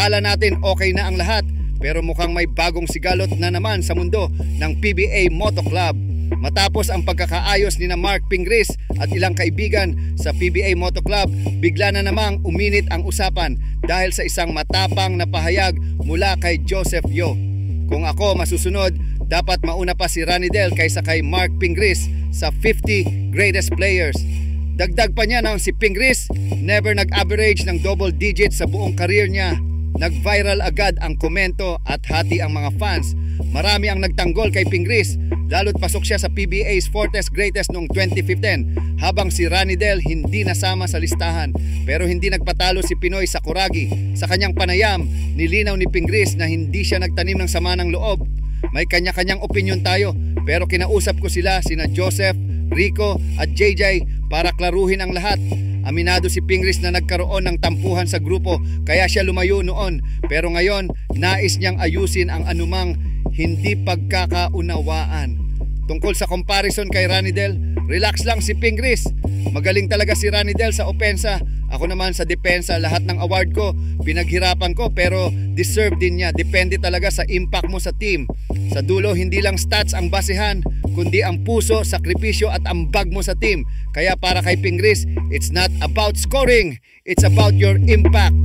Akala natin okay na ang lahat, pero mukhang may bagong sigalot na naman sa mundo ng PBA Moto Club. Matapos ang pagkakaayos ni Mark Pingris at ilang kaibigan sa PBA Moto Club, bigla na namang uminit ang usapan dahil sa isang matapang na pahayag mula kay Joseph Yeo. Kung ako masusunod, dapat mauna pa si Ranidel kaysa kay Mark Pingris sa 50 greatest players. Dagdag pa niya nang si Pingris never nag-average ng double digit sa buong career niya. Nag-viral agad ang komento at hati ang mga fans. Marami ang nagtanggol kay Pingris, lalo't pasok siya sa PBA's 40th greatest noong 2015, habang si Ranidel hindi nasama sa listahan. Pero hindi nagpatalo si Pinoy Sakuragi. Sa kanyang panayam, nilinaw ni Pingris na hindi siya nagtanim ng sama ng loob. May kanya-kanyang opinyon tayo, pero kinausap ko sila sina Joseph, Rico at JJ para klaruhin ang lahat. Aminado si Pingris na nagkaroon ng tampuhan sa grupo kaya siya lumayo noon, pero ngayon nais niyang ayusin ang anumang hindi pagkakaunawaan. Tungkol sa comparison kay Ranidel, relax lang si Pingris. Magaling talaga si Ranidel sa opensa. Ako naman sa depensa. Lahat ng award ko, pinaghirapan ko, pero deserve din niya. Depende talaga sa impact mo sa team. Sa dulo, hindi lang stats ang basehan, kundi ang puso, sakripisyo at ambag mo sa team. Kaya para kay Pingris, it's not about scoring, it's about your impact.